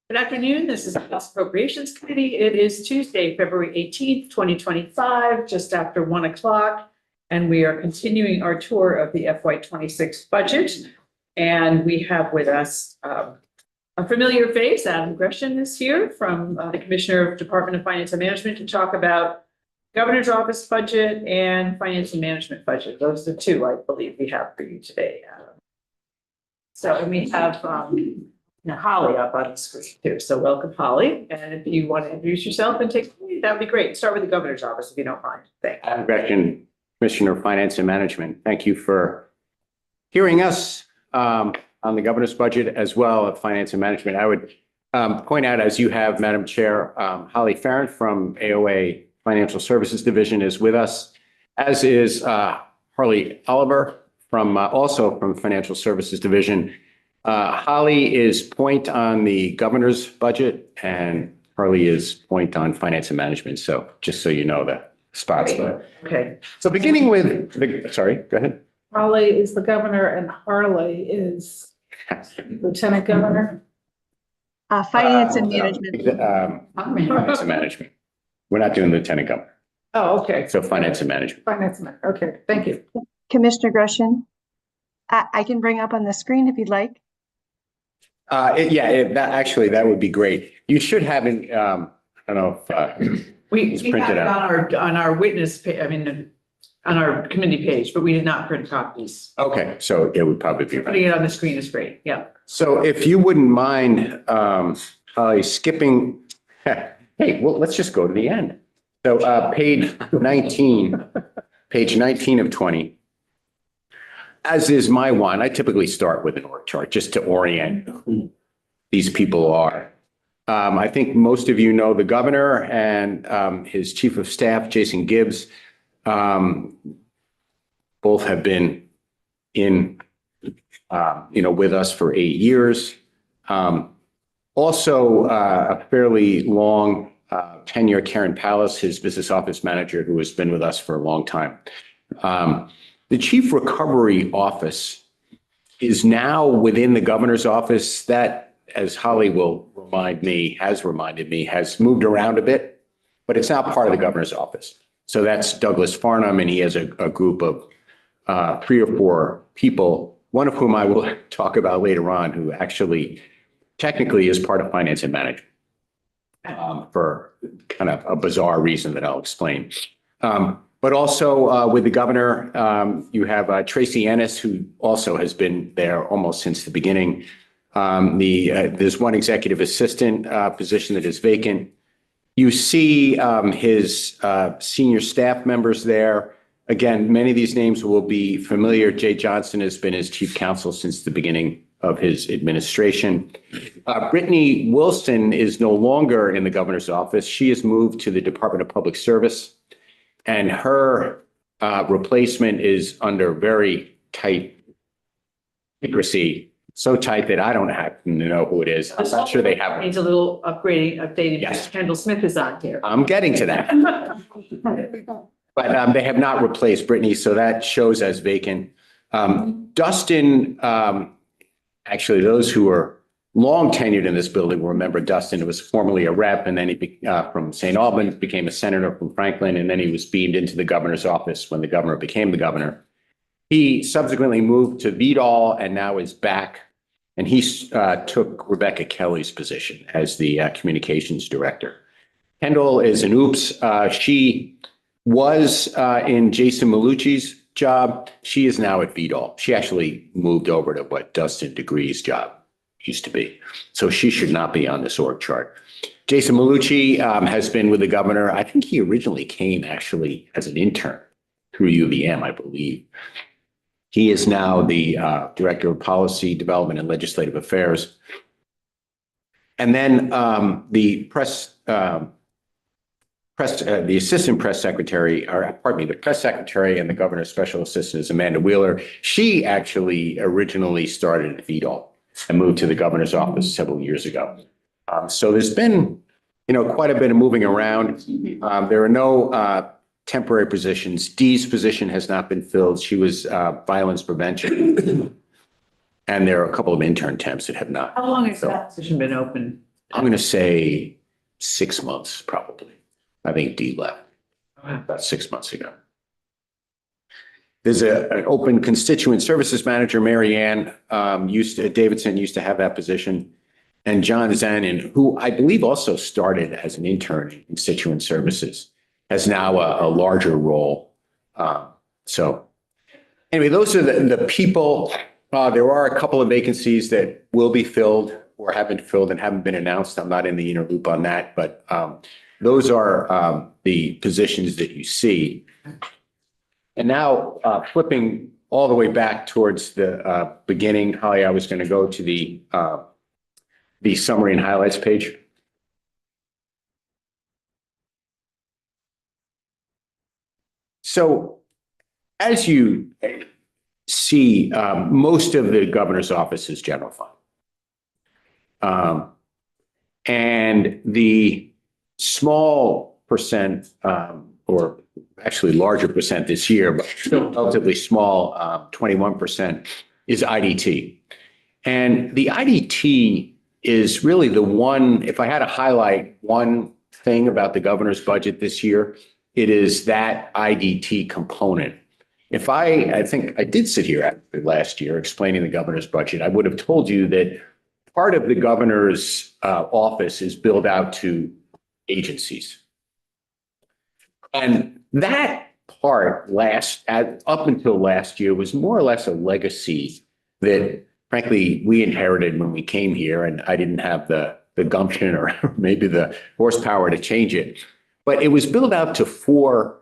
Good afternoon. This is the House Appropriations Committee. It is Tuesday, February 18th, 2025, just after 1 o'clock. And we are continuing our tour of the FY26 budget. And we have with us a familiar face. Adam Gresham is here from the Commissioner of Department of Finance and Management to talk about Governor's Office budget and Finance and Management budget. Those are the two, I believe, we have for you today. And we have Holly up on the screen too. So welcome, Holly. And if you want to introduce yourself and take, that would be great. Start with the Governor's Office if you don't mind. Thanks. Adam Gresham, Commissioner of Finance and Management. Thank you for hearing us on the governor's budget as well as Finance and Management. I would point out, as you have, Madam Chair, Holly Farron from AOA Financial Services Division is with us, as is Harley Oliver from also from Financial Services Division. Holly is point on the governor's budget and Harley is point on Finance and Management. So just so you know the spots. Okay. So beginning with sorry, go ahead. Holly is the governor and Harley is lieutenant governor. Finance and Management. Finance and Management. We're not doing lieutenant governor. Oh, okay. So Finance and Management. Finance and okay, thank you. Commissioner Gresham, I can bring up on the screen if you'd like. That would be great. You should have an, I don't know if we it's have printed it out. on our witness page, on our committee page, but we did not print copies. Okay, so it would probably be Putting right. it on the screen is great. Yeah. So if you wouldn't mind skipping, hey, well, let's just go to the end. So page 19 of 20. As is my one, I typically start with an org chart just to orient who these people are. I think most of you know the governor and his chief of staff, Jason Gibbs. Both have been in, with us for 8 years. Also, a fairly long tenure, Karen Pallas, his business office manager, who has been with us for a long time. The Chief Recovery Office is now within the governor's office. That, as Holly will has reminded me, has moved around a bit, but it's now part of the governor's office. So that's Douglas Farnham, and he has a group of 3 or 4 people, one of whom I will talk about later on, who actually technically is part of Finance and Management for kind of a bizarre reason that I'll explain. But also with the governor, you have Tracy Ennis, who also has been there almost since the beginning. There's one executive assistant position that is vacant. You see his senior staff members there. Again, many of these names will be familiar. Jay Johnson has been his chief counsel since the beginning of his administration. Brittany Wilson is no longer in the governor's office. She has moved to the Department of Public Service. And her replacement is under very tight secrecy, so tight that I don't happen to know who it is. I'm not sure they have. Needs a little updating. Yes. Kendall Smith is on here. I'm getting to that. But they have not replaced Brittany, so that shows as vacant. Dustin, actually, those who are long tenured in this building will remember Dustin. It was formerly a rep, and then he from St. Albans became a senator from Franklin, and then he was beamed into the governor's office when the governor became the governor. He subsequently moved to Vidal and now is back, and he took Rebecca Kelly's position as the communications director. Kendall is an oops. She was in Jason Malucci's job. She is now at Vidal. She actually moved over to what Dustin Degree's job used to be. So she should not be on this org chart. Jason Malucci has been with the governor. I think he originally came actually as an intern through UVM, I believe. He is now the Director of Policy Development and Legislative Affairs. And then the assistant press secretary, the press secretary and the governor's special assistant is Amanda Wheeler. She actually originally started at Vidal and moved to the governor's office several years ago. So there's been, quite a bit of moving around. There are no temporary positions. Dee's position has not been filled. She was violence prevention. And there are a couple of intern temps that have not. How long has that position been open? I'm going to say 6 months, probably. I think Dee left about 6 months ago. There's an open constituent services manager, Mary Ann, Davidson used to have that position. And John Zanin, who I believe also started as an intern in constituent services, has now a larger role. So anyway, those are the people. There are a couple of vacancies that will be filled or have been filled and haven't been announced. I'm not in the inner loop on that, but those are the positions that you see. And now flipping all the way back towards the beginning, Holly, I was going to go to the summary and highlights page. So as you see, most of the governor's office is general fund. And the small percent, or actually larger percent this year, but still relatively small, 21% is IDT. And the IDT is really the one, if I had to highlight one thing about the governor's budget this year, it is that IDT component. If I think I did sit here last year explaining the governor's budget, I would have told you that part of the governor's office is billed out to agencies. And that part up until last year was more or less a legacy that frankly we inherited when we came here, and I didn't have the gumption or maybe the horsepower to change it. But it was billed out to four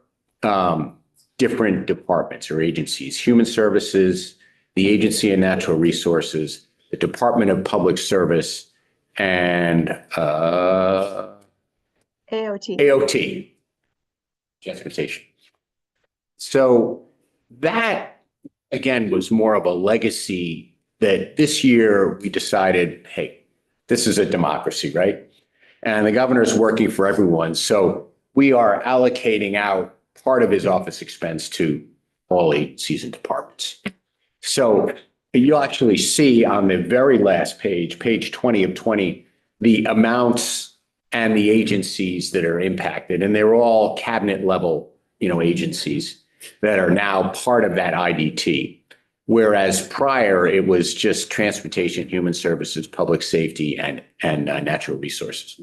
different departments or agencies: Human Services, the Agency of Natural Resources, the Department of Public Service, and AOT. Transportation. So that, again, was more of a legacy that this year we decided, hey, this is a democracy, right? And the governor's working for everyone. So we are allocating out part of his office expense to all agencies and departments. So you'll actually see on the very last page, page 20 of 20, the amounts and the agencies that are impacted. And they're all cabinet level, agencies that are now part of that IDT. Whereas prior, it was just transportation, human services, public safety, and natural resources.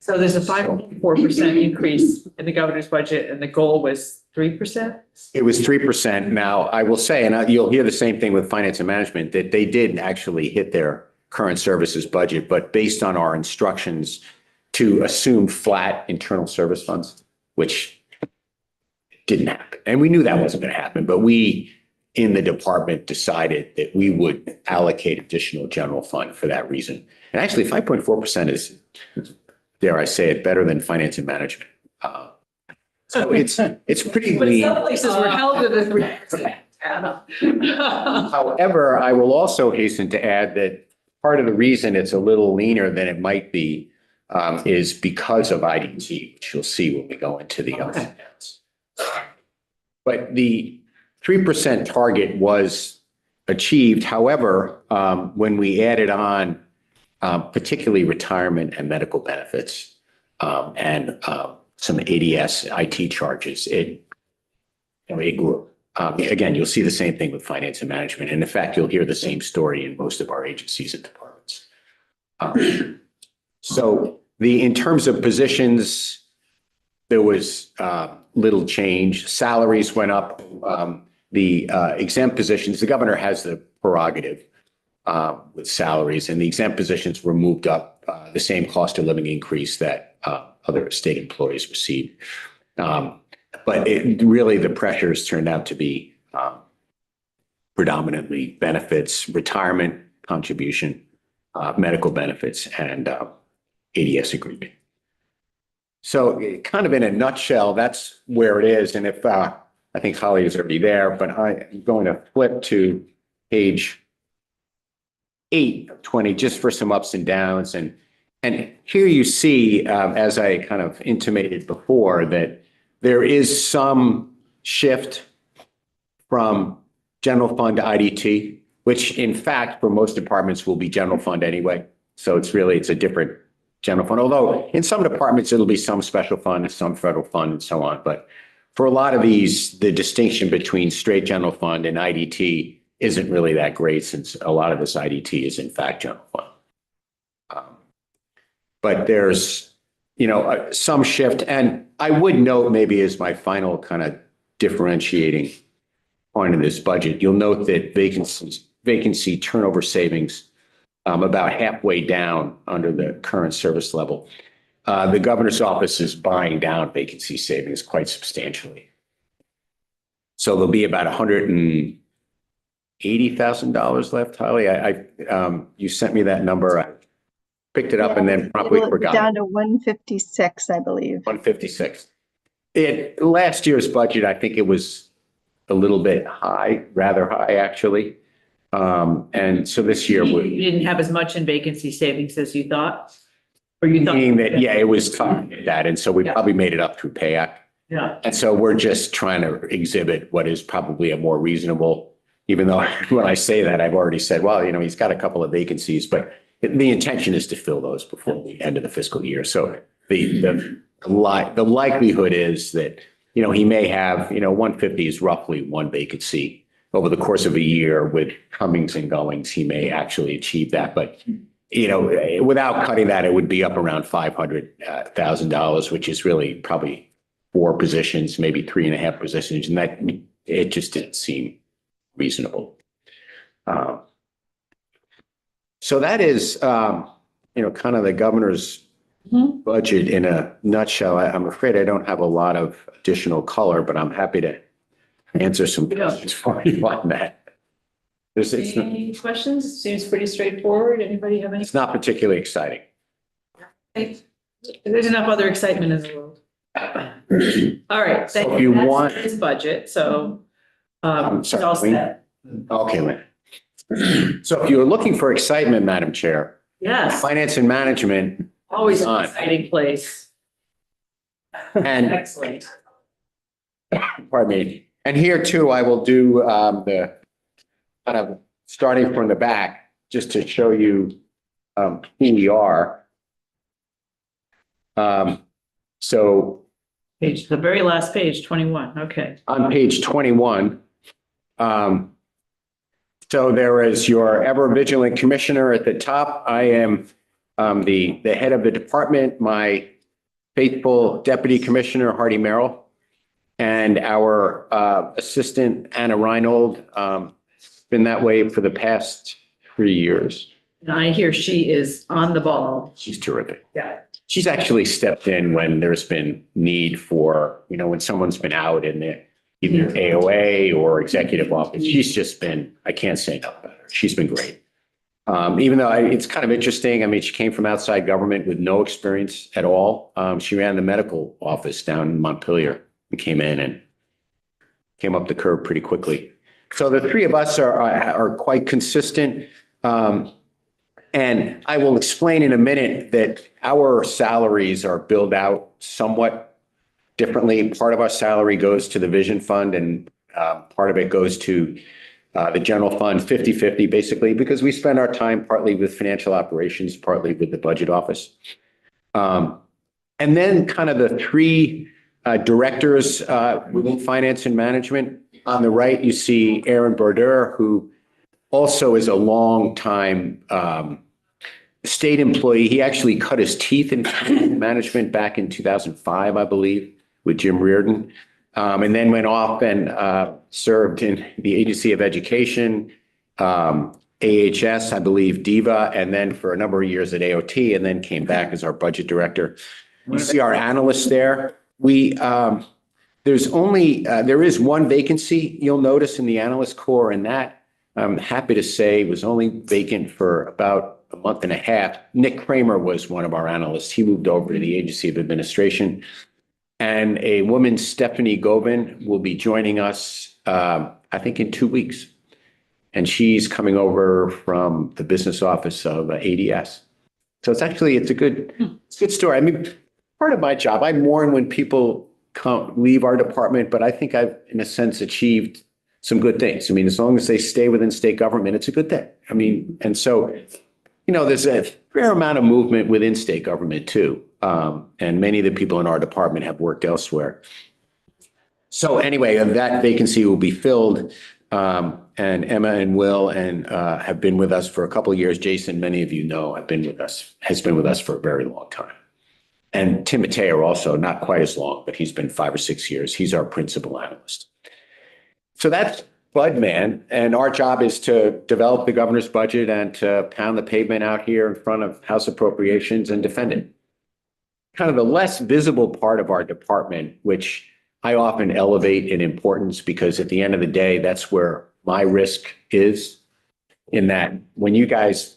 So there's a 5.4% increase in the governor's budget, and the goal was 3%? It was 3%. Now, I will say, and you'll hear the same thing with finance and management, that they did actually hit their current services budget, but based on our instructions to assume flat internal service funds, which didn't happen. And we knew that wasn't going to happen, but we in the department decided that we would allocate additional general fund for that reason. And actually 5.4% is, dare I say it, better than finance and management. So it's pretty But lean. some places were held to the 3%. However, I will also hasten to add that part of the reason it's a little leaner than it might be is because of IDT, which you'll see when we go into the other accounts. But the 3% target was achieved. However, when we added on particularly retirement and medical benefits and some ADS IT charges, it grew. Again, you'll see the same thing with finance and management. And in fact, you'll hear the same story in most of our agencies and departments. So in terms of positions, there was little change. Salaries went up. The exempt positions, the governor has the prerogative with salaries, and the exempt positions were moved up the same cost of living increase that other state employees received. But really the pressures turned out to be predominantly benefits, retirement contribution, medical benefits, and ADS agreement. So kind of in a nutshell, that's where it is. And if I think Holly is already there, but I'm going to flip to page 8 of 20 just for some ups and downs. And here you see, as I kind of intimated before, that there is some shift from general fund to IDT, which in fact for most departments will be general fund anyway. So it's a different general fund, although in some departments, it'll be some special fund, some federal fund and so on. But for a lot of these, the distinction between straight general fund and IDT isn't really that great since a lot of this IDT is in fact general fund. But there's, some shift. And I would note maybe as my final kind of differentiating point of this budget, you'll note that vacancy turnover savings about halfway down under the current service level. The governor's office is buying down vacancy savings quite substantially. So there'll be about $180,000 left, Holly. You sent me that number. I picked it up and then probably forgot. Down to 156, I believe. 156. Last year's budget, I think it was a little bit high, rather high, actually. And so this year You didn't have as much in vacancy savings as you thought? Or you thought? meaning that, yeah, it was tough that. And so we probably made it up through PAYAC. Yeah. And so we're just trying to exhibit what is probably a more reasonable, even though when I say that, I've already said, well, he's got a couple of vacancies, but the intention is to fill those before the end of the fiscal year. So the likelihood is that, he may have, 150 is roughly one vacancy over the course of a year with comings and goings. He may actually achieve that, but, without cutting that, it would be up around $500,000, which is really probably 4 positions, maybe 3.5 positions. And that it just didn't seem reasonable. So that is, kind of the governor's budget in a nutshell. I'm afraid I don't have a lot of additional color, but I'm happy to answer some questions for you on that. Any questions? Seems pretty straightforward. Anybody have any? It's not particularly exciting. There's enough other excitement in the world. All right. So if you want his budget, so sorry, it's all Wayne? set. Okay, Lynn. So if you're looking for excitement, Madam Chair, Yes, finance and management, always an on. exciting place. and Excellent. pardon me. And here too, I will do the kind of starting from the back, just to show you who we are. So The very last page, 21. Okay. on page 21, so there is your ever vigilant commissioner at the top. I am the head of the department, my faithful deputy commissioner, Hardy Merrill, and our assistant, Anna Reinold, been that way for the past 3 years. And I hear she is on the ball. She's terrific. Yeah. She's actually stepped in when there's been need for, when someone's been out in the either AOA or executive office. She's just been, I can't say enough about her. She's been great. Even though it's kind of interesting. I mean, she came from outside government with no experience at all. She ran the medical office down in Montpelier and came in and came up the curve pretty quickly. So the three of us are quite consistent. And I will explain in a minute that our salaries are billed out somewhat differently. Part of our salary goes to the Vision Fund and part of it goes to the general fund, 50-50 basically, because we spend our time partly with financial operations, partly with the budget office. And then kind of the three directors within finance and management. On the right, you see Aaron Brodeur, who also is a long time state employee. He actually cut his teeth in management back in 2005, I believe, with Jim Reardon, and then went off and served in the Agency of Education, AHS, I believe, DEVA, and then for a number of years at AOT, and then came back as our budget director. You see our analysts there. There is one vacancy you'll notice in the analyst corps, and that I'm happy to say was only vacant for about a month and a half. Nick Kramer was one of our analysts. He moved over to the Agency of Administration. And a woman, Stephanie Govin, will be joining us, I think, in 2 weeks. And she's coming over from the business office of ADS. So it's a good story. I mean, part of my job, I mourn when people leave our department, but I think I've, in a sense, achieved some good things. I mean, as long as they stay within state government, it's a good thing. I mean, and so, there's a fair amount of movement within state government too. And many of the people in our department have worked elsewhere. So anyway, that vacancy will be filled. And Emma and Will have been with us for a couple of years. Jason, many of you know, has been with us for a very long time. And Tim Mateo also, not quite as long, but he's been 5 or 6 years. He's our principal analyst. So that's Bud Man. And our job is to develop the governor's budget and to pound the pavement out here in front of House Appropriations and defend it. Kind of the less visible part of our department, which I often elevate in importance because at the end of the day, that's where my risk is, in that when you guys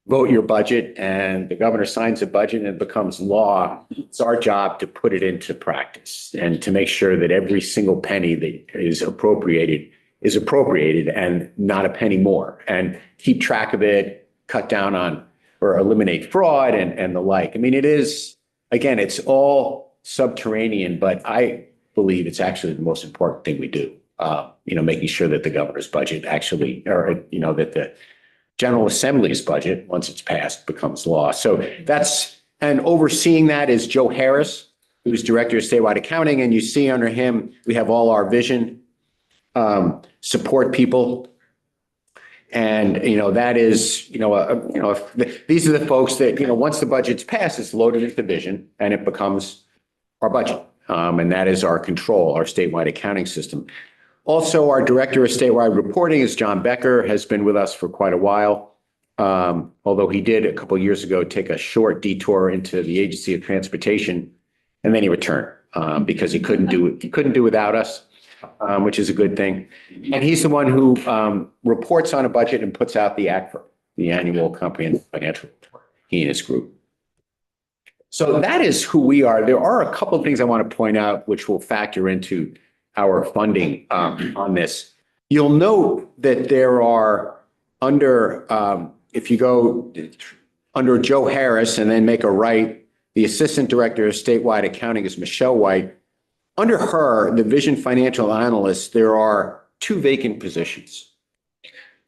vote your budget and the governor signs a budget and it becomes law, it's our job to put it into practice and to make sure that every single penny that is appropriated and not a penny more, and keep track of it, cut down on or eliminate fraud and the like. I mean, it is, again, it's all subterranean, but I believe it's actually the most important thing we do. Making sure that the governor's budget actually, or, that the General Assembly's budget, once it's passed, becomes law. So and overseeing that is Joe Harris, who's Director of Statewide Accounting. And you see under him, we have all our vision support people. And, that is, these are the folks that, once the budget's passed, it's loaded into vision and it becomes our budget. And that is our control, our statewide accounting system. Also, our Director of Statewide Reporting is John Becker, has been with us for quite a while. Although he did a couple of years ago take a short detour into the Agency of Transportation, and then he returned because he couldn't do without us, which is a good thing. And he's the one who reports on a budget and puts out the ACFR, the Annual Comprehensive Financial Report, he and his group. So that is who we are. There are a couple of things I want to point out which will factor into our funding on this. You'll note that there are if you go under Joe Harris and then make a right, the Assistant Director of Statewide Accounting is Michelle White. Under her, the Vision Financial Analyst, there are 2 vacant positions.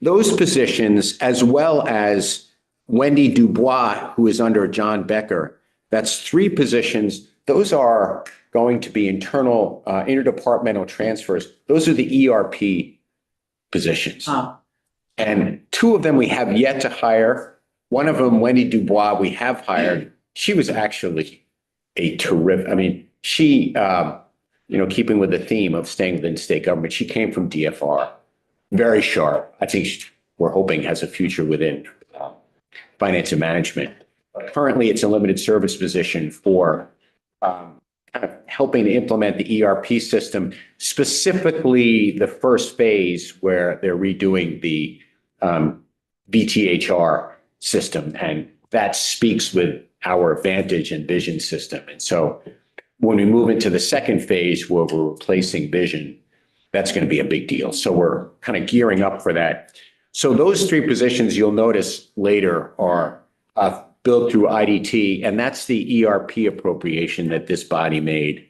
Those positions, as well as Wendy Dubois, who is under John Becker, that's 3 positions. Those are going to be internal interdepartmental transfers. Those are the ERP positions. And 2 of them we have yet to hire. One of them, Wendy Dubois, we have hired. She was actually a terrific, she, keeping with the theme of staying within state government, she came from DFR, very sharp. I think we're hoping has a future within finance and management. Currently, it's a limited service position for kind of helping to implement the ERP system, specifically the first phase where they're redoing the VTHR system. And that speaks with our Vantage and Vision system. And so when we move into the second phase where we're replacing Vision, that's going to be a big deal. So we're kind of gearing up for that. So those 3 positions you'll notice later are billed through IDT, and that's the ERP appropriation that this body made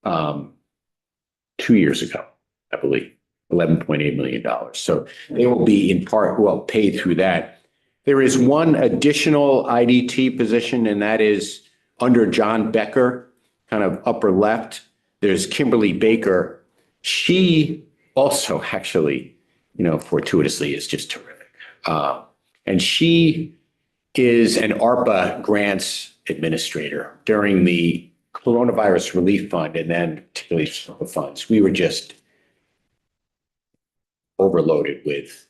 2 years ago, I believe, $11.8 million. So they will be in part, paid through that. There is one additional IDT position, and that is under John Becker, kind of upper left. There's Kimberly Baker. She also actually, fortuitously is just terrific. And she is an ARPA grants administrator during the coronavirus relief fund, and then particularly the funds. We were just overloaded with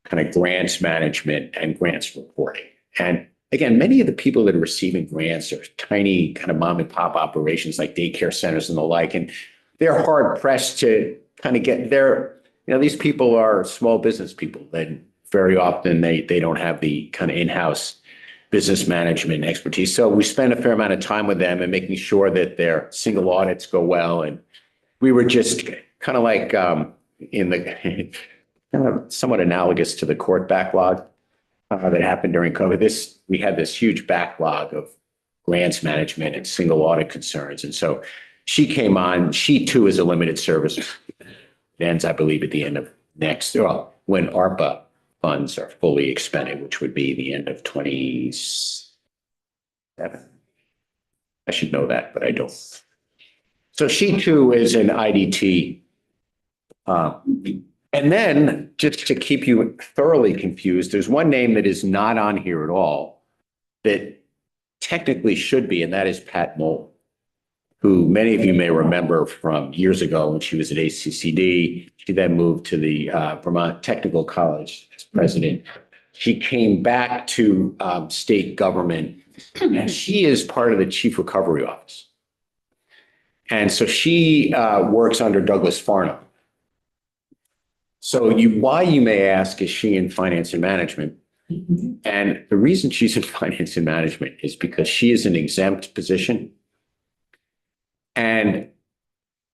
kind of grants management and grants reporting. And again, many of the people that are receiving grants are tiny kind of mom and pop operations like daycare centers and the like, and they're hard pressed to kind of get their, these people are small business people, and very often they don't have the kind of in-house business management expertise. So we spend a fair amount of time with them and making sure that their single audits go well. And we were just kind of like in the kind of somewhat analogous to the court backlog that happened during COVID. We had this huge backlog of grants management and single audit concerns. And so she came on. She too is a limited service. It ends, I believe, at the end of when ARPA funds are fully expended, which would be the end of 27. I should know that, but I don't. So she too is an IDT. And then, just to keep you thoroughly confused, there's one name that is not on here at all that technically should be, and that is Pat Moulton, who many of you may remember from years ago when she was at ACCD. She then moved to the Vermont Technical College as president. She came back to state government, and she is part of the Chief Recovery Office. And so she works under Douglas Farnham. So why, you may ask, is she in finance and management? And the reason she's in finance and management is because she is an exempt position. And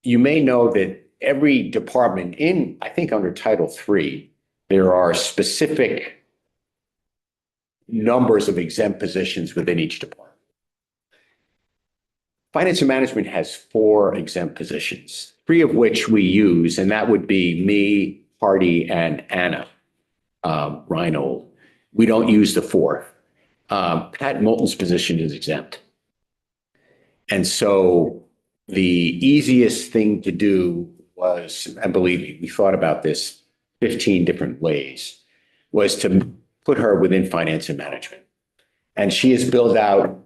you may know that every department I think under Title III, there are specific numbers of exempt positions within each department. Finance and management has 4 exempt positions, 3 of which we use, and that would be me, Hardy, and Anna Reinold. We don't use the 4th. Pat Moulton's position is exempt. And so the easiest thing to do was, and believe me, we thought about this 15 different ways, was to put her within finance and management. And she is billed out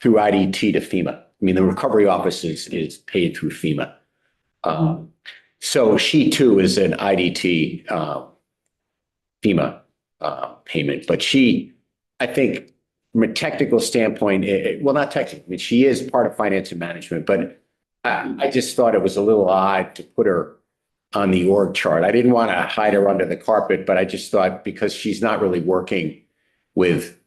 through IDT to FEMA. I mean, the recovery office is paid through FEMA. So she too is an IDT FEMA payment, but she, I think from a technical standpoint, well, not technical, I mean, she is part of finance and management, but I just thought it was a little odd to put her on the org chart. I didn't want to hide her under the carpet, but I just thought because she's not really working with,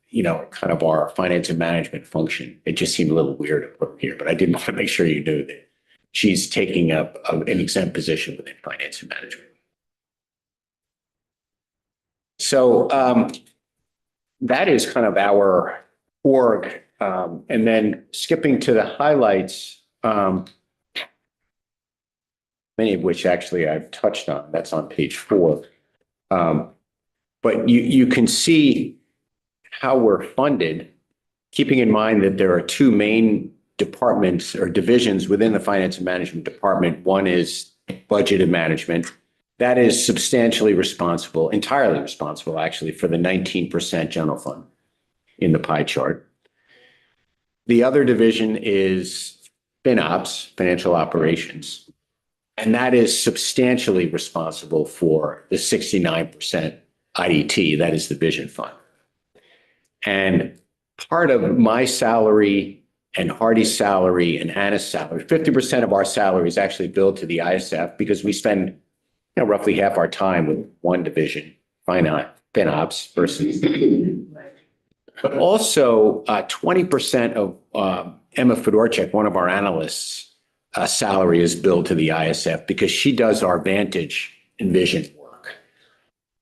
kind of our finance and management function, it just seemed a little weird to put her here, but I did want to make sure you knew that she's taking up an exempt position within finance and management. So that is kind of our org. And then skipping to the highlights, many of which actually I've touched on, that's on page 4. But you can see how we're funded, keeping in mind that there are 2 main departments or divisions within the finance and management department. One is budget and management. That is substantially responsible, entirely responsible actually, for the 19% general fund in the pie chart. The other division is FinOps, financial operations, and that is substantially responsible for the 69% IDT, that is the vision fund. And part of my salary and Hardy's salary and Anna's salary, 50% of our salary is actually billed to the ISF because we spend roughly half our time with one division, FinOps versus. But also 20% of Emma Fedorchak, one of our analysts, salary is billed to the ISF because she does our Vantage and Vision work.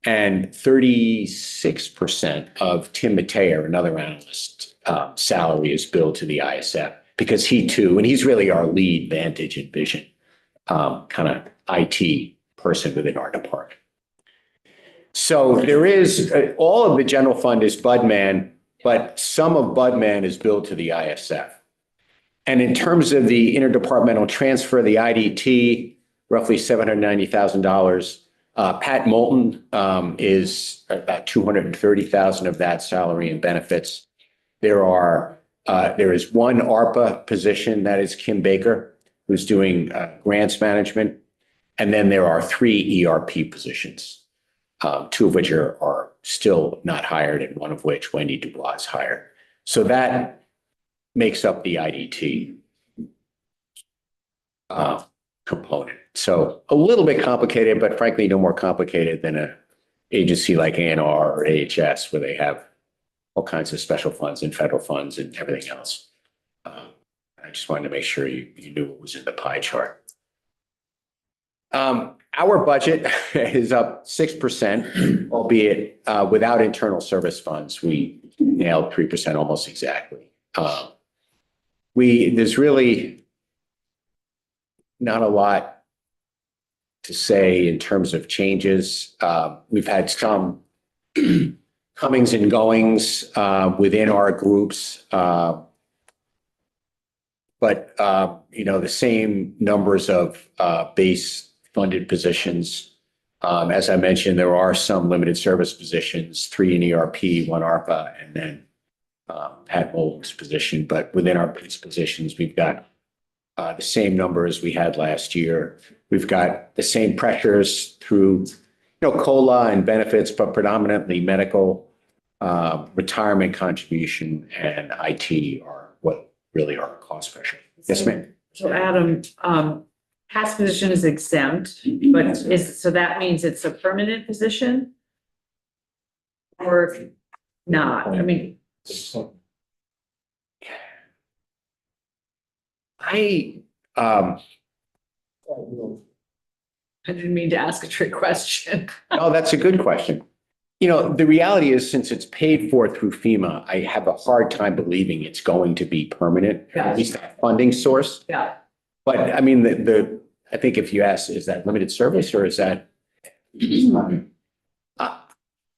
And 36% of Tim Mateer, another analyst, salary is billed to the ISF because he too, and he's really our lead Vantage and Vision kind of IT person within our department. So there is, all of the general fund is Budman, but some of Budman is billed to the ISF. And in terms of the interdepartmental transfer, the IDT, roughly $790,000. Pat Moulton is about $230,000 of that salary and benefits. There is one ARPA position, that is Kim Baker, who's doing grants management. And then there are 3 ERP positions, 2 of which are still not hired, and one of which Wendy Dubois is hired. So that makes up the IDT component. So a little bit complicated, but frankly, no more complicated than an agency like ANR or AHS, where they have all kinds of special funds and federal funds and everything else. I just wanted to make sure you knew what was in the pie chart. Our budget is up 6%, albeit without internal service funds. We nailed 3% almost exactly. There's really not a lot to say in terms of changes. We've had some comings and goings within our groups. But, the same numbers of base funded positions. As I mentioned, there are some limited service positions, 3 in ERP, 1 ARPA, and then Pat Mold's position. But within our base positions, we've got the same numbers we had last year. We've got the same pressures through, COLA and benefits, but predominantly medical, retirement contribution, and IT are what really are cost pressure. Yes, ma'am. So Adam, past position is exempt, but so that means it's a permanent position? Or not? I mean, I didn't mean to ask a trick question. Oh, that's a good question. The reality is, since it's paid for through FEMA, I have a hard time believing it's going to be permanent, Yeah. at least that funding source. Yeah, But I mean, I think if you ask, is that limited service or is that?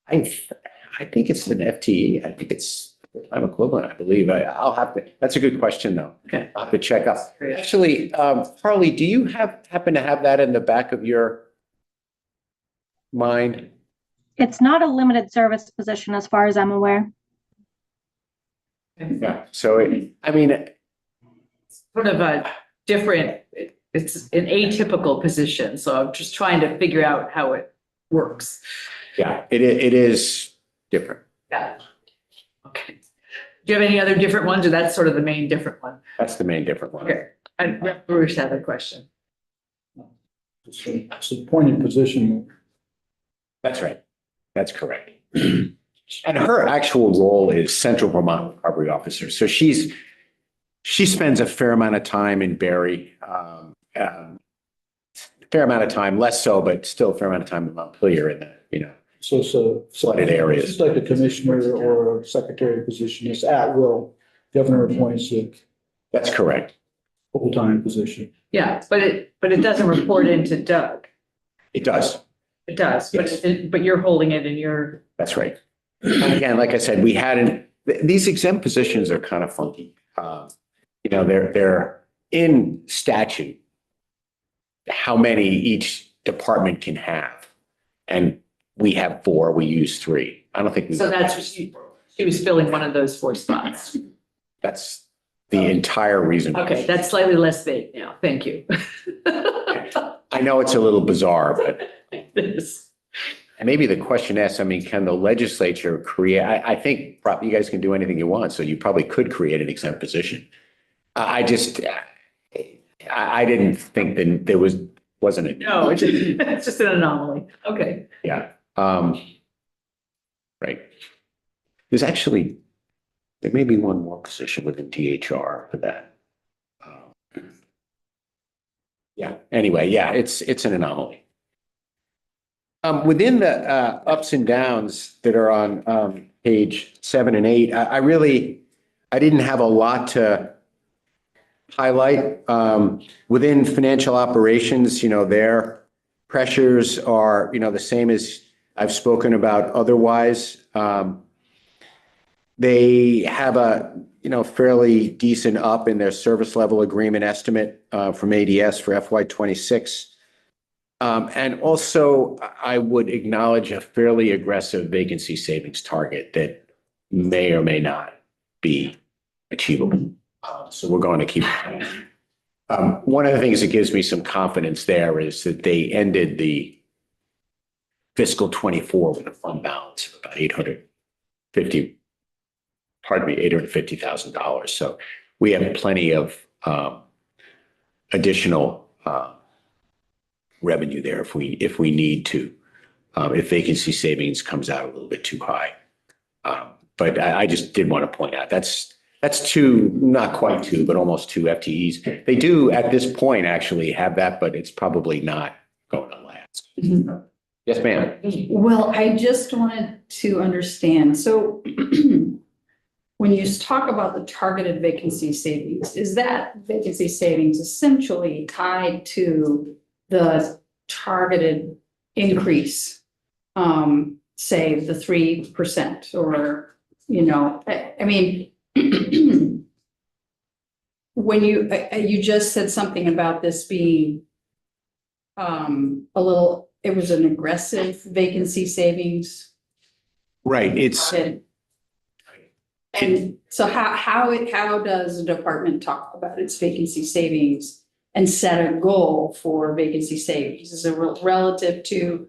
I think it's an FTE. I think it's full-time equivalent, I believe. I'll have to, that's a good question though. okay. I'll have to check out. Great. Actually, Harley, do you happen to have that in the back of your mind? It's not a limited service position as far as I'm aware. Yeah, so Sort of a different, it's an atypical position, so I'm just trying to figure out how it works. yeah, it is different. Yeah. Okay. Do you have any other different ones, or that's sort of the main different one? That's the main different one. Okay, and Rep. Bruce had a question. It's an appointed position. That's right. That's correct. And her actual role is Central Vermont Recovery Officer. So she spends a fair amount of time in Barrie, fair amount of time, less so, but still a fair amount of time in Montpelier in the, So it's a Flooded areas. It's like a commissioner or a secretary position. It's at will. Governor appoints a that's correct. full-time position. Yeah, but it doesn't report into Doug. It does. It does, Yes. but you're holding it in your, That's right. And again, like I said, these exempt positions are kind of funky. They're in statute, how many each department can have. And we have 4, we use 3. I don't think. so that's what she was filling one of those 4 spots. That's the entire reason. Okay, that's slightly less vague now. Thank you. I know it's a little bizarre, but This- and maybe the question asks, can the legislature create, I think probably you guys can do anything you want, so you probably could create an exempt position. I didn't think that wasn't it? No, it's just an anomaly. Okay. Yeah. Right. There may be one more position within DHR for that. Yeah, anyway, yeah, it's an anomaly. Within the ups and downs that are on page 7 and 8, I didn't have a lot to highlight. Within financial operations, their pressures are, the same as I've spoken about otherwise. They have a, fairly decent up in their service level agreement estimate from ADS for FY26. And also, I would acknowledge a fairly aggressive vacancy savings target that may or may not be achievable. So we're going to keep. One of the things that gives me some confidence there is that they ended the fiscal 24 with a fund balance of about $850,000. So we have plenty of additional revenue there if we need to, if vacancy savings comes out a little bit too high. But I just did want to point out that's 2, not quite 2, but almost 2 FTEs. They do at this point actually have that, but it's probably not going to last. Mhm. Yes, ma'am. Well, I just wanted to understand, so when you talk about the targeted vacancy savings, is that vacancy savings essentially tied to the targeted increase say the 3% or, you know, I mean, when you just said something about this being it was an aggressive vacancy savings. Right, it's, And so how does the department talk about its vacancy savings and set a goal for vacancy savings? Is it relative to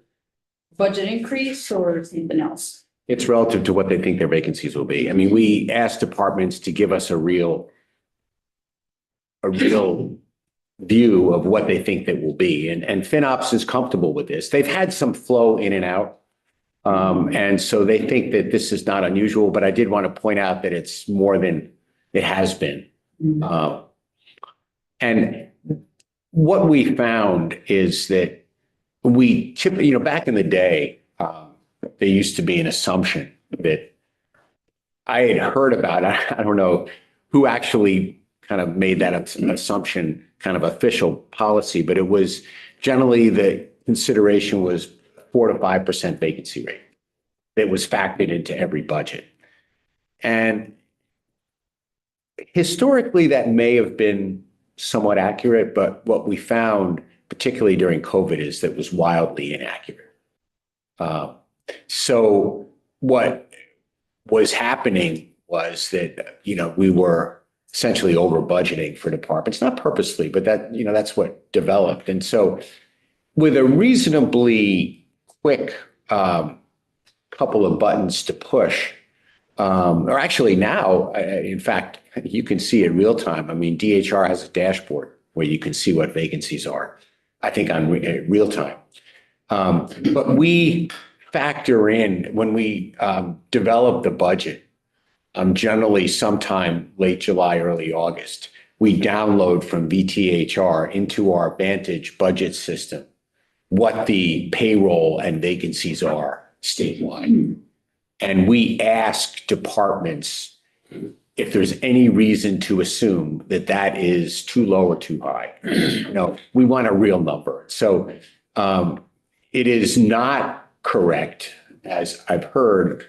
budget increase or something else? it's relative to what they think their vacancies will be. I mean, we ask departments to give us a real view of what they think that will be. And FinOps is comfortable with this. They've had some flow in and out. And so they think that this is not unusual, but I did want to point out that it's more than it has been. And what we found is that we typically, back in the day, there used to be an assumption that I had heard about. I don't know who actually kind of made that assumption kind of official policy, but it was generally the consideration was 4 to 5% vacancy rate that was factored into every budget. And historically, that may have been somewhat accurate, but what we found, particularly during COVID, is that it was wildly inaccurate. So what was happening was that, we were essentially over budgeting for departments, not purposely, but that's what developed. And so with a reasonably quick couple of buttons to push, or actually now, in fact, you can see it real time. I mean, DHR has a dashboard where you can see what vacancies are, I think on real time. But we factor in when we develop the budget, generally sometime late July, early August, we download from VTHR into our Vantage budget system what the payroll and vacancies are statewide. And we ask departments if there's any reason to assume that that is too low or too high. We want a real number. So it is not correct, as I've heard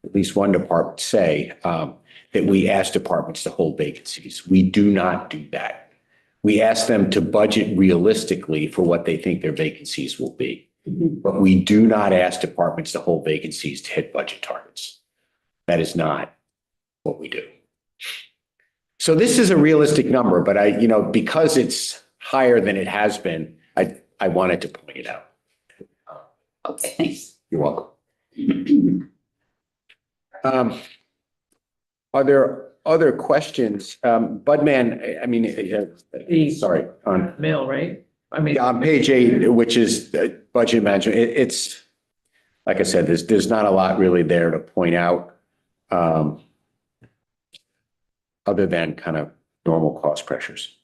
at least one department say, that we ask departments to hold vacancies. We do not do that. We ask them to budget realistically for what they think their vacancies will be. But we do not ask departments to hold vacancies to hit budget targets. That is not what we do. So this is a realistic number, but because it's higher than it has been, I wanted to point it out. Okay, thanks. You're welcome. Are there other questions? Budman, I mean, sorry. On Mill, right? I mean, on page 8, which is budget management, it's, like I said, there's not a lot really there to point out, other than kind of normal cost pressures.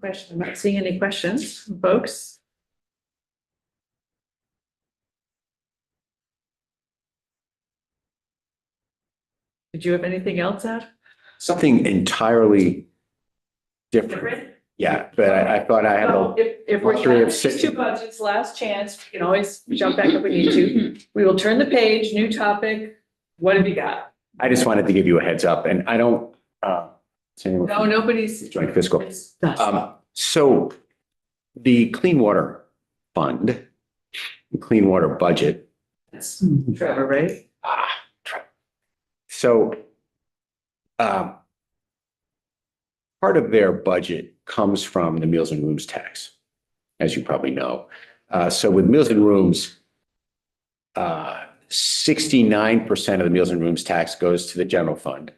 I'm not seeing any questions, from folks. Did you have anything else, Ed? Something entirely different. Yeah, but I thought I had So if we're luxury of these sitting- two budgets, last chance, we can always jump back if we need to. We will turn the page, new topic. What have you got? I just wanted to give you a heads up, and I don't, No, nobody's. joint fiscal. It's done. So the Clean Water Fund, the Clean Water Budget. That's Trevor, right? So part of their budget comes from the Meals and Rooms tax, as you probably know. So with Meals and Rooms, 69% of the Meals and Rooms tax goes to the general fund.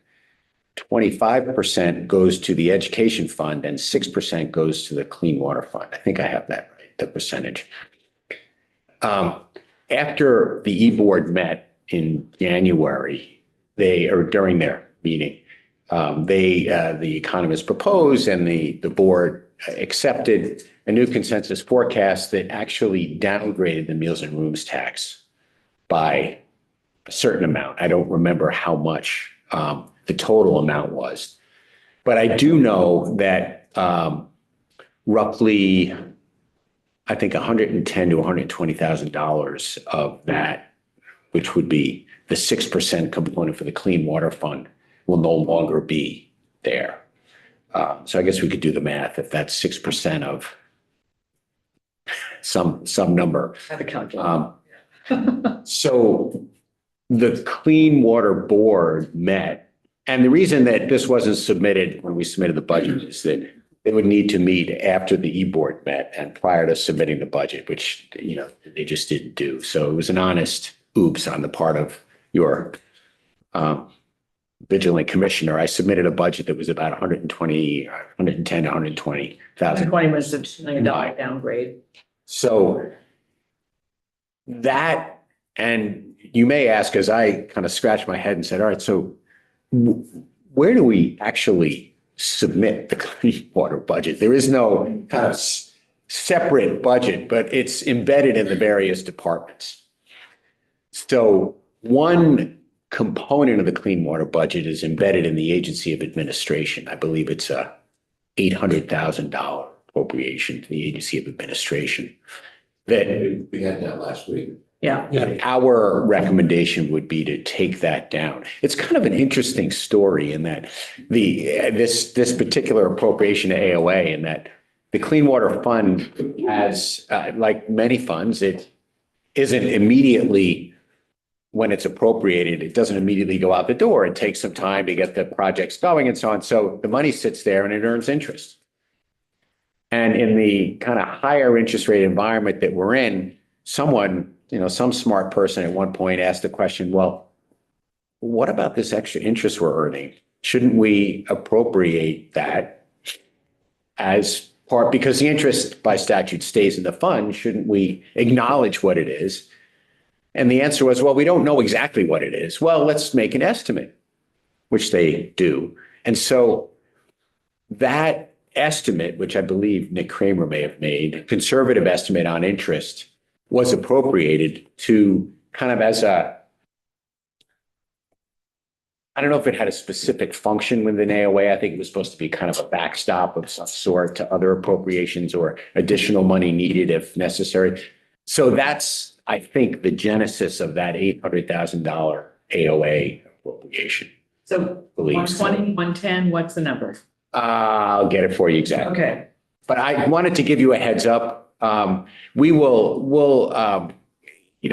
25% goes to the education fund and 6% goes to the clean water fund. I think I have that right, the percentage. After the E-Board met in January, during their meeting, the economists proposed and the board accepted a new consensus forecast that actually downgraded the Meals and Rooms tax by a certain amount. I don't remember how much the total amount was. But I do know that roughly I think $110,000 to $120,000 of that, which would be the 6% component for the Clean Water Fund, will no longer be there. So I guess we could do the math if that's 6% of some number. Have a calculator. So the Clean Water Board met, and the reason that this wasn't submitted when we submitted the budget is that they would need to meet after the E-Board met and prior to submitting the budget, which, they just didn't do. So it was an honest oops on the part of your vigilant commissioner. I submitted a budget that was about 110 to 120,000. 20 was a $2 million downgrade. So that, and you may ask, as I kind of scratched my head and said, all right, so where do we actually submit the clean water budget? There is no kind of separate budget, but it's embedded in the various departments. So one component of the clean water budget is embedded in the Agency of Administration. I believe it's a $800,000 appropriation to the Agency of Administration. That We had that last week. Yeah. our recommendation would be to take that down. It's kind of an interesting story in that this particular appropriation to AOA, in that the Clean Water Fund has, like many funds, it isn't immediately, when it's appropriated, it doesn't immediately go out the door. It takes some time to get the projects going and so on. So the money sits there and it earns interest. And in the kind of higher interest rate environment that we're in, someone, some smart person at one point asked the question, well, what about this extra interest we're earning? Shouldn't we appropriate that as part, because the interest by statute stays in the fund, shouldn't we acknowledge what it is? And the answer was, well, we don't know exactly what it is. Well, let's make an estimate, which they do. And so that estimate, which I believe Nick Kramer may have made, conservative estimate on interest, was appropriated to kind of as a, I don't know if it had a specific function within AOA. I think it was supposed to be kind of a backstop of some sort to other appropriations or additional money needed if necessary. So that's, I think, the genesis of that $800,000 AOA appropriation. So Believe so. 120, 110, what's the number? I'll get it for you exactly. Okay. But I wanted to give you a heads up. We'll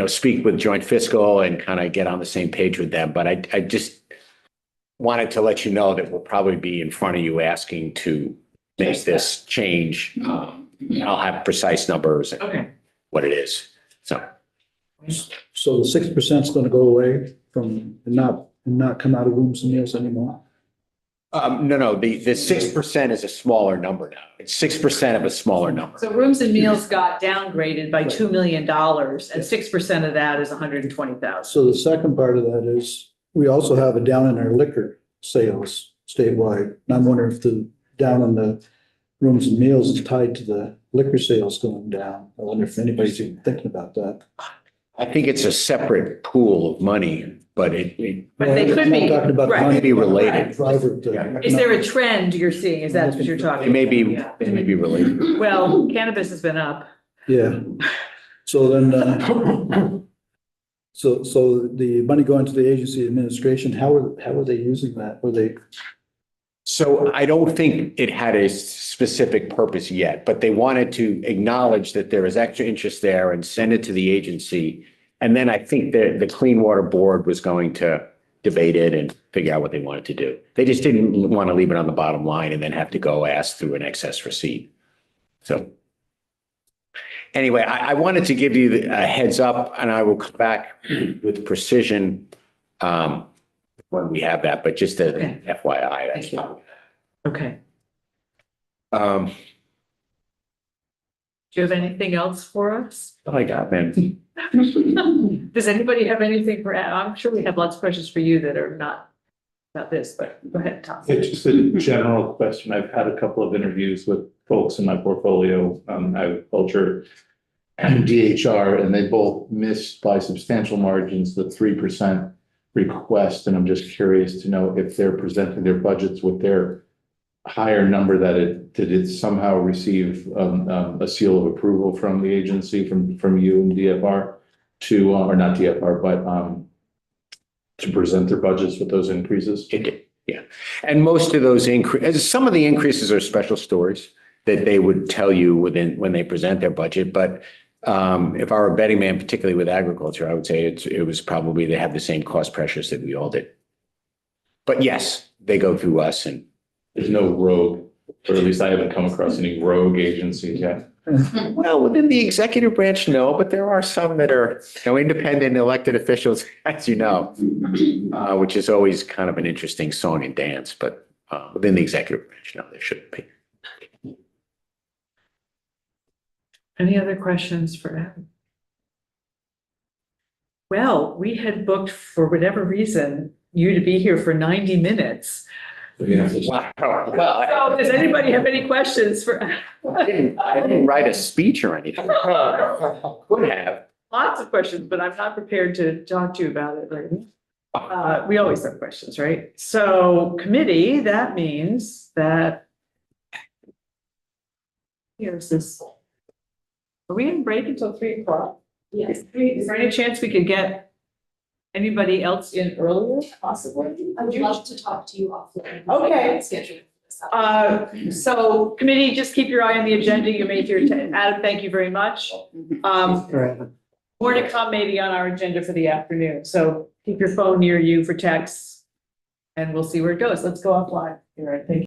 speak with joint fiscal and kind of get on the same page with them. But I just wanted to let you know that we'll probably be in front of you asking to make this change. I'll have precise numbers and Okay. what it is. So So the 6% is going to go away from, and not come out of rooms and meals anymore? no, the 6% is a smaller number now. It's 6% of a smaller number. So rooms and meals got downgraded by $2 million and 6% of that is 120,000. So the second part of that is, we also have it down in our liquor sales statewide. And I'm wondering if the down in the rooms and meals is tied to the liquor sales going down. I wonder if anybody's even thinking about that. I think it's a separate pool of money, but But they could I'm be, talking about right. money Be related. Driver to- Yeah. Is there a trend you're seeing? Is that what you're talking? They may be, Yeah. they may be related. Well, cannabis has been up. Yeah. So then, so the money going to the agency administration, how are they using that? Were they, So I don't think it had a specific purpose yet, but they wanted to acknowledge that there is extra interest there and send it to the agency. And then I think the Clean Water Board was going to debate it and figure out what they wanted to do. They just didn't want to leave it on the bottom line and then have to go ask through an excess receipt. So anyway, I wanted to give you a heads up, and I will come back with precision when we have that, but just a Okay. FYI. That's Thank you. all. Okay. Um, Do you have anything else for us? what I got, man. Does anybody have anything for, I'm sure we have lots of questions for you that are not about this, but go ahead, Tom. It's just a general question. I've had a couple of interviews with folks in my portfolio, agriculture and DHR, and they both missed by substantial margins the 3% request. And I'm just curious to know if they're presenting their budgets with their higher number that did it somehow receive, a seal of approval from the agency, from you and DFR to, or not DFR, but, to present their budgets with those increases? It did, yeah. And most of those some of the increases are special stories that they would tell you when they present their budget. But if I were a betting man, particularly with agriculture, I would say it was probably they have the same cost pressures that we all did. But yes, they go through us and There's no rogue, or at least I haven't come across any rogue agencies yet. well, within the executive branch, no, but there are some that are, independent elected officials, as you know, which is always kind of an interesting song and dance, but within the executive branch, no, there shouldn't be. Any other questions for Adam? Well, we had booked, for whatever reason, you to be here for 90 minutes. Wow. Well, So does anybody have any questions for? I didn't write a speech or anything. Could have. Lots of questions, but I'm not prepared to talk to you about it right now. We always have questions, right? So committee, that means that. Here's this. Are we in break until 3:00? Yes. Is there any chance we could get anybody else in earlier, possibly? I would love to talk to you offline. Okay. Schedule this out. So committee, just keep your eye on the agenda. You made your, Adam, thank you very much. More to come maybe on our agenda for the afternoon. So keep your phone near you for texts and we'll see where it goes. Let's go offline. All right, thank you.